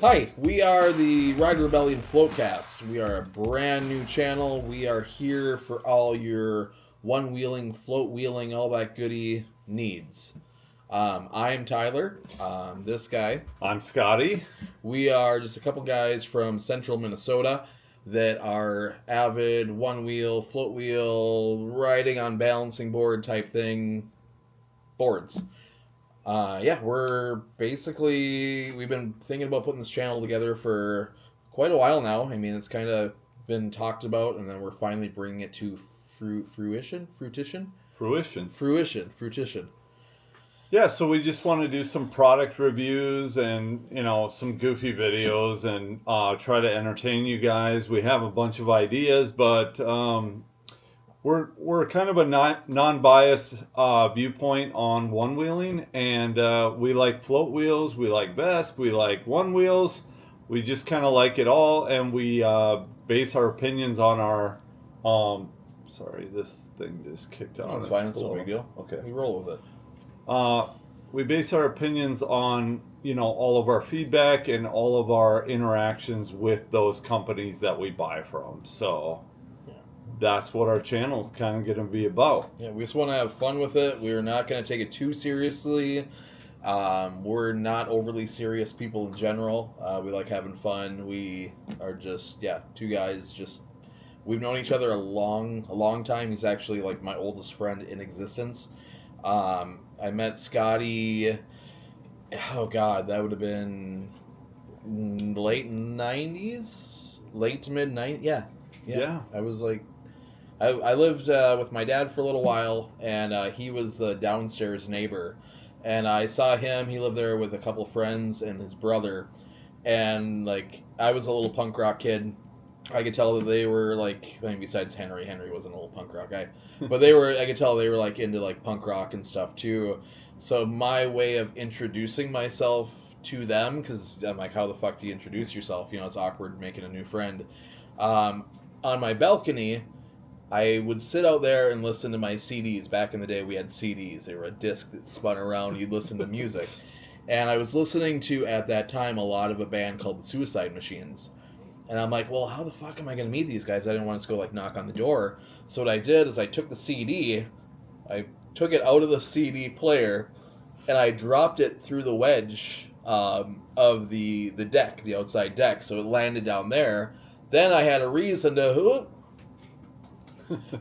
Hi, we are the Ride Rebellion Floatcast. We are a brand new channel. We are here for all your one-wheeling, float-wheeling, all that goody needs. I am Tyler. This guy. I'm Scotty. We are just a couple guys from central Minnesota that are avid one-wheel, float-wheel, riding on balancing board type thing boards. We've been thinking about putting this channel together for quite a while now. I mean, it's kind of been talked about, and then we're finally bringing it to fruition. Yeah, so we just want to do some product reviews and, some goofy videos and try to entertain you guys. We have a bunch of ideas, but we're kind of a non-biased viewpoint on one-wheeling, and we like float wheels, we like VESC, we like one-wheels. We just kind of like it all, and we base our opinions on our... sorry, this thing just kicked on. Oh, it's fine. It's no big deal. Okay. We roll with it. We base our opinions on, all of our feedback and all of our interactions with those companies that we buy from. So... that's what our channel is kind of going to be about. Yeah, we just want to have fun with it. We're not going to take it too seriously. We're not overly serious people in general. We like having fun. We are just, two guys. We've known each other a long time. He's actually like my oldest friend in existence. I met Scotty. Oh God, that would have been late '90s, late to mid '90s. Yeah. I was like. I lived with my dad for a little while, and he was the downstairs neighbor. And I saw him. He lived there with a couple friends and his brother. And, I was a little punk rock kid. I could tell that they were, besides Henry. Henry wasn't a little punk rock guy. But I could tell they were, into, punk rock and stuff, too. So my way of introducing myself to them, because I'm like, how the fuck do you introduce yourself? It's awkward making a new friend. On my balcony... I would sit out there and listen to my CDs. Back in the day, we had CDs. They were a disc that spun around. You'd listen to music. And I was listening to, at that time, a lot of a band called the Suicide Machines. And I'm like, well, how the fuck am I going to meet these guys? I didn't want to go, knock on the door. So what I did is I took the CD, I took it out of the CD player, and I dropped it through the wedge of the deck, the outside deck. So it landed down there. Then I had a reason to...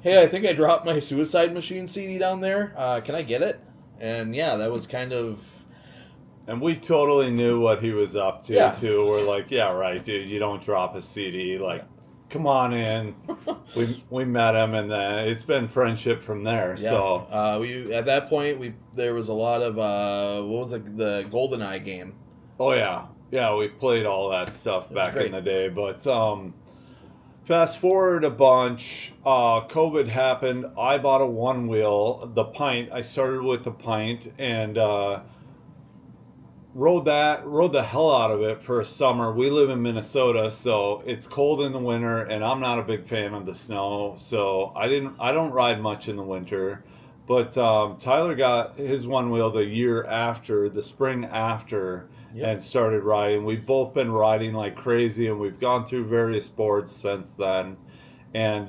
hey, I think I dropped my Suicide Machine CD down there. Can I get it? And yeah, that was kind of... And we totally knew what he was up to, too. We're like, yeah, right, dude, you don't drop a CD. Come on in. we met him, and it's been friendship from there. Yeah. So at that point, there was a lot of, the GoldenEye game. Oh, yeah. Yeah, we played all that stuff back in the day. But... fast forward a bunch, COVID happened. I bought a one wheel, the Pint. I started with the Pint and rode the hell out of it for a summer. We live in Minnesota, so it's cold in the winter, and I'm not a big fan of the snow. So I don't ride much in the winter. But Tyler got his one wheel the spring after. Yep. And started riding. We've both been riding like crazy, and we've gone through various boards since then. And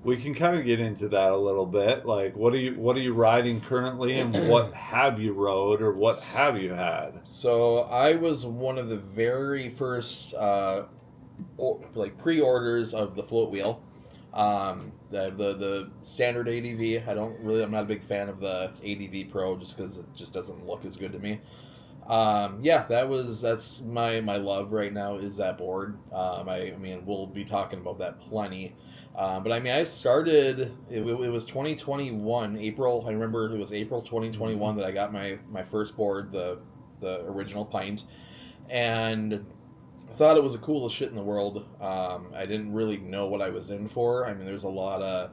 we can kind of get into that a little bit. What are you riding currently, and what have you rode, or what have you had? So I was one of the very first pre-orders of the float wheel. The standard ADV. I'm not a big fan of the ADV Pro just because it just doesn't look as good to me. That's my love right now is that board. We'll be talking about that plenty. But I started, it was 2021, April. I remember it was April 2021 that I got my first board, the original Pint. And I thought it was the coolest shit in the world. I didn't really know what I was in for. There's a lot of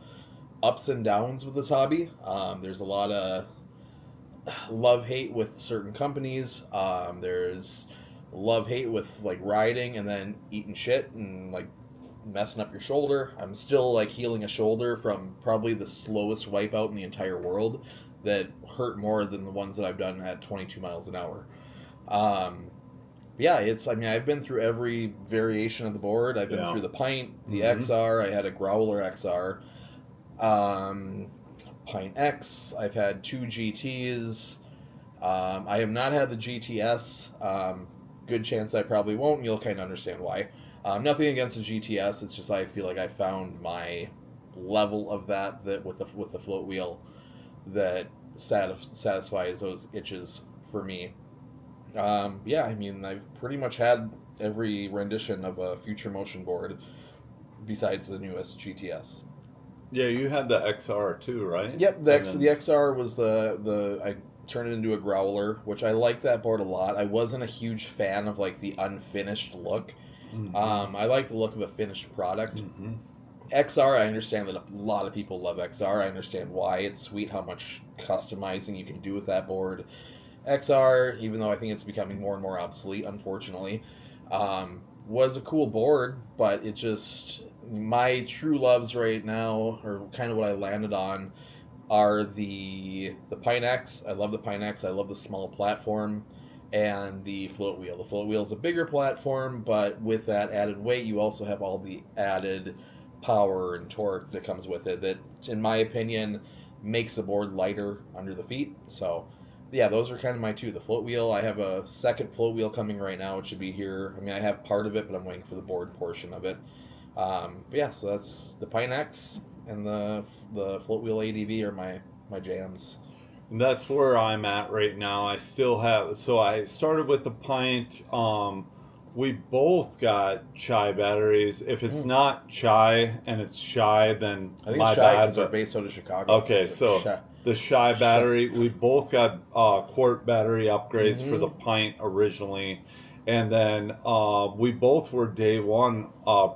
ups and downs with this hobby. There's a lot of love-hate with certain companies. There's love-hate with riding and then eating shit and messing up your shoulder. I'm still healing a shoulder from probably the slowest wipeout in the entire world that hurt more than the ones that I've done at 22 miles an hour. yeah, I mean, I've been through every variation of the board. I've been through the Pint, the XR. I had a Growler XR. Pint X. I've had 2 GTs. I have not had the GTS. Good chance I probably won't, and you'll kind of understand why. Nothing against the GTS. It's just I feel like I found my level of that with the float wheel that satisfies those itches for me. Yeah, I mean, I've pretty much had every rendition of a Future Motion board besides the newest GTS. Yeah, you had the XR too, right? Yep, the XR was the I turned it into a Growler, which I like that board a lot. I wasn't a huge fan of like the unfinished look. I like the look of a finished product. XR, I understand that a lot of people love XR. I understand why. It's sweet how much customizing you can do with that board. XR, even though I think it's becoming more and more obsolete, unfortunately, was a cool board, but it just, my true loves right now, or kind of what I landed on, are the Pine X. I love the Pine X. I love the small platform, and the float wheel. The float wheel is a bigger platform, but with that added weight, you also have all the added power and torque that comes with it. That, in my opinion, makes the board lighter under the feet. So, yeah, those are kind of my two. The float wheel. I have a second float wheel coming right now. It should be here. I mean, I have part of it, but I'm waiting for the board portion of it. But yeah, so that's the Pine X and the float wheel ADV are my jams. That's where I'm at right now. I still have, so I started with the Pint. We both got Chai batteries. If it's not Chai and it's Shy, then I think my it's Shy bad. because they're based out of Chicago. Okay, so the Shy battery, we both got quart battery upgrades for the Pint originally. And then we both were day one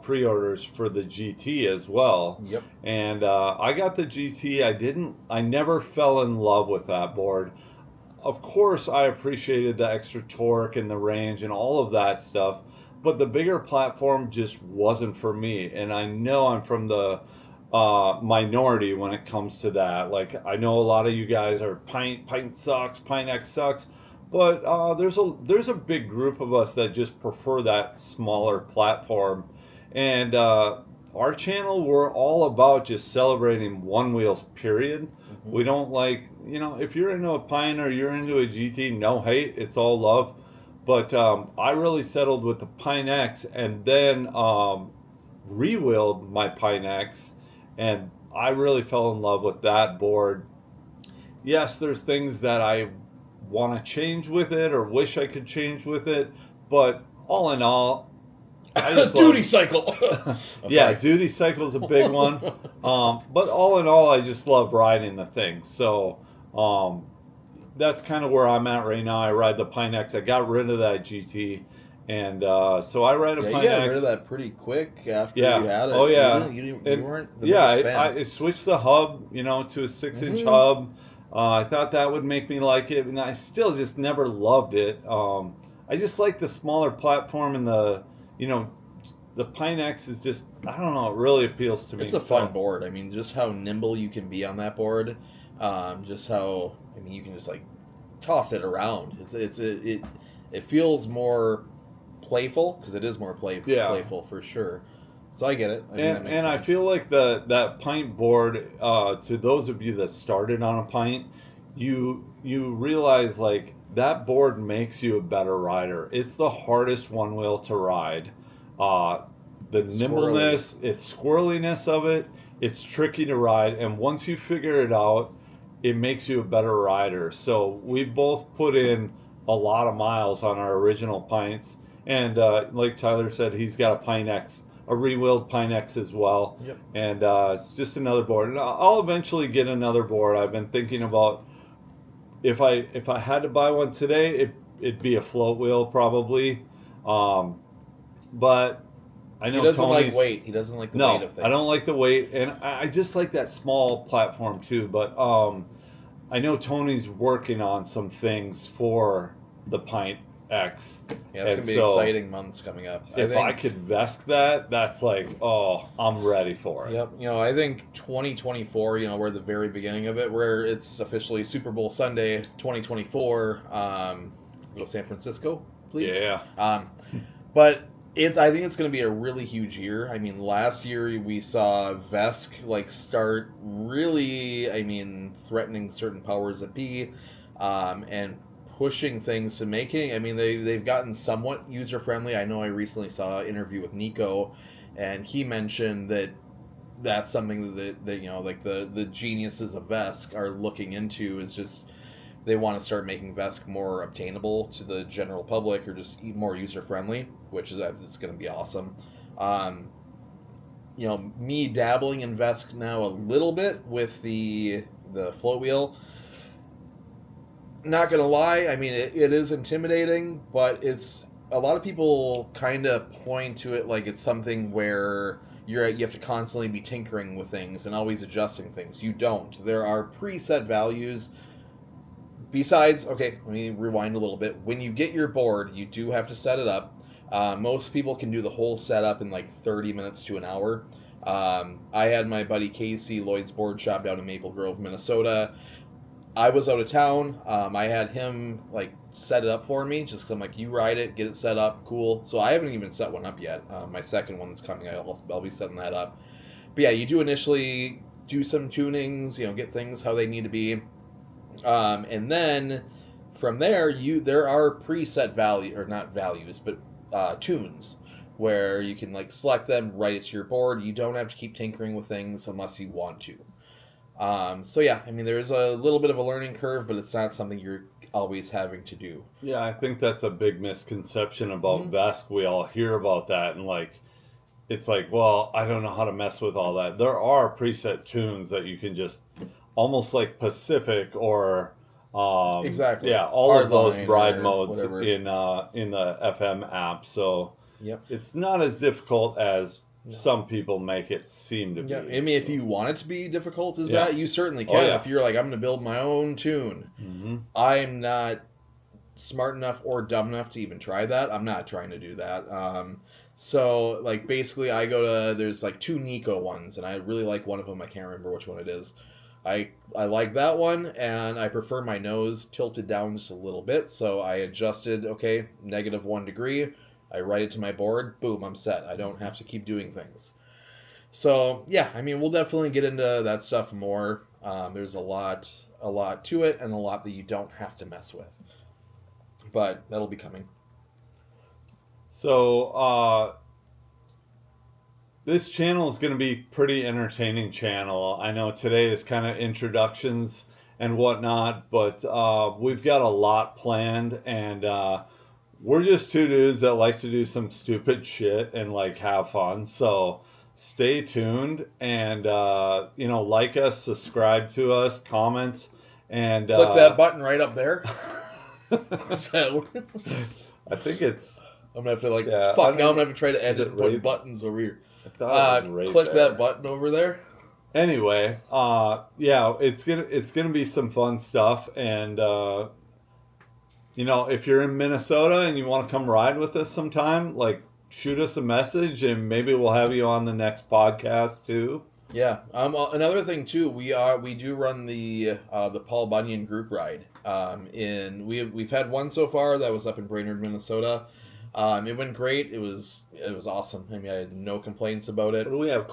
pre-orders for the GT as well. Yep. And I got the GT. I never fell in love with that board. Of course, I appreciated the extra torque and the range and all of that stuff. But the bigger platform just wasn't for me. And I know I'm from the minority when it comes to that. Like, I know a lot of you guys are Pint sucks, Pint X sucks. But there's a big group of us that just prefer that smaller platform, and our channel, we're all about just celebrating Onewheels. Period. We don't like, if you're into a Pine or you're into a GT, no hate, it's all love. But I really settled with the Pine X, and then re-wheeled my Pine X, and I really fell in love with that board. Yes, there's things that I want to change with it or wish I could change with it, but all in all, I just duty cycle. Yeah, duty cycle is a big one. But all in all, I just love riding the thing. So that's kind of where I'm at right now. I ride the Pine X. I got rid of that GT, and so I ride a Pine X. You got rid of that pretty quick after you had it. Oh yeah, you weren't the biggest fan. I switched the hub, to a 6-inch hub. I thought that would make me like it, and I still just never loved it. I just like the smaller platform, and the Pine X is just, I don't know, it really appeals to me. It's a fun board. I mean, just how nimble you can be on that board. Just how, I mean, you can just like toss it around. It feels more playful, because it is more playful for sure. So I get it. And I feel like that Pint board, to those of you that started on a Pint, you realize like that board makes you a better rider. It's the hardest one wheel to ride. The nimbleness, it's squirreliness of it, it's tricky to ride, and once you figure it out, it makes you a better rider. So we both put in a lot of miles on our original Pints, and like Tyler said, he's got a Pine X. A re-wheeled Pine X as well. Yep. And it's just another board. And I'll eventually get another board. I've been thinking about, if I had to buy one today, it'd be a float wheel probably. But I know he doesn't Tony's, like weight. He doesn't like the weight of things. I don't like the weight, and I just like that small platform too. But I know Tony's working on some things for the Pint X. Yeah, it's going to be exciting months coming up. If I could VESC that, that's like, oh, I'm ready for it. Yep. I think 2024, we're at the very beginning of it, where it's officially Super Bowl Sunday 2024. Go San Francisco. please. Yeah. But I think it's going to be a really huge year. I mean, last year we saw VESC start really, threatening certain powers that be, and pushing things to making. I mean, they've gotten somewhat user friendly. I know I recently saw an interview with Nico, and he mentioned that that's something that the geniuses of VESC are looking into, is just they want to start making VESC more obtainable to the general public, or just more user friendly, which is going to be awesome. Me dabbling in VESC now a little bit with the float wheel. Not gonna lie, I mean it is intimidating, but it's a lot of people kind of point to it like it's something where you have to constantly be tinkering with things and always adjusting things. You don't. There are preset values. Besides, okay, let me rewind a little bit. When you get your board, you do have to set it up. Most people can do the whole setup in 30 minutes to an hour. I had my buddy Casey, Lloyd's Board Shop, down in Maple Grove, Minnesota. I was out of town. I had him set it up for me, just because I'm like, you ride it, get it set up, cool. So I haven't even set one up yet. My second one that's coming, I'll be setting that up. But yeah, you do initially do some tunings, get things how they need to be. And then from there, there are preset tunes where you can select them, write it to your board. You don't have to keep tinkering with things unless you want to. So yeah, there's a little bit of a learning curve, but it's not something you're always having to do. Yeah, I think that's a big misconception about VESC. We all hear about that, and it's well, I don't know how to mess with all that. There are preset tunes that you can just almost like Pacific or exactly. Yeah, all Hard of those ride or modes whatever. in the FM app. So yep, it's not as difficult as some people make it seem to be. Yeah, if you want it to be difficult as Yeah. that, you certainly can. Oh, yeah. If you're like, I'm going to build my own tune, I'm not smart enough or dumb enough to even try that. I'm not trying to do that. So basically I go to, there's 2 Nico ones, and I really like one of them. I can't remember which one it is. I like that one, and I prefer my nose tilted down just a little bit, so I adjusted, okay, -1 degree. I write it to my board, boom, I'm set. I don't have to keep doing things. So, yeah, we'll definitely get into that stuff more. There's a lot to it, and a lot that you don't have to mess with. But that'll be coming. So, this channel is going to be pretty entertaining channel. I know today is kind of introductions and whatnot, but we've got a lot planned, and we're just 2 dudes that like to do some stupid shit and have fun. So stay tuned and like us, subscribe to us, comment, and click that button right up there. So I think it's. I'm gonna have to now I'm gonna have to try to edit and put buttons over here. Click that button over there. Anyway, yeah, it's gonna be some fun stuff, and if you're in Minnesota and you want to come ride with us sometime, shoot us a message, and maybe we'll have you on the next podcast too. Yeah. Another thing too, we do run the Paul Bunyan group ride. We've had one so far that was up in Brainerd, Minnesota. It went great. It was awesome. I had no complaints about it. What do we have?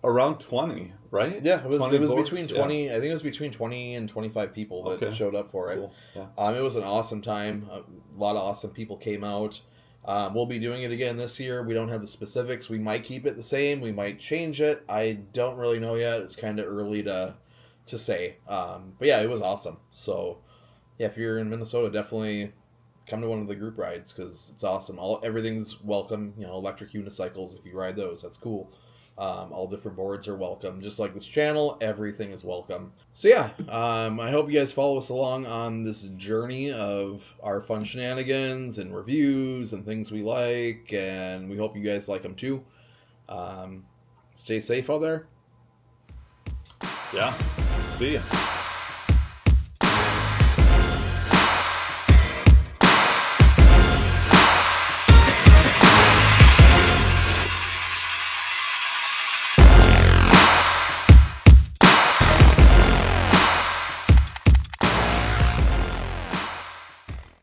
Around 20, right? Yeah, it was boards? between 20. Yeah. I think it was between 20 and 25 people that showed up for it. Cool. Yeah. It was an awesome time. A lot of awesome people came out. We'll be doing it again this year. We don't have the specifics. We might keep it the same. We might change it. I don't really know yet. It's kind of early to say. But yeah, it was awesome. So yeah, if you're in Minnesota, definitely come to one of the group rides, because it's awesome. Everything's welcome. Electric unicycles, if you ride those, that's cool. All different boards are welcome. Just like this channel, everything is welcome. So yeah, I hope you guys follow us along on this journey of our fun shenanigans and reviews and things we like, and we hope you guys like them too. Stay safe out there. Yeah. See ya.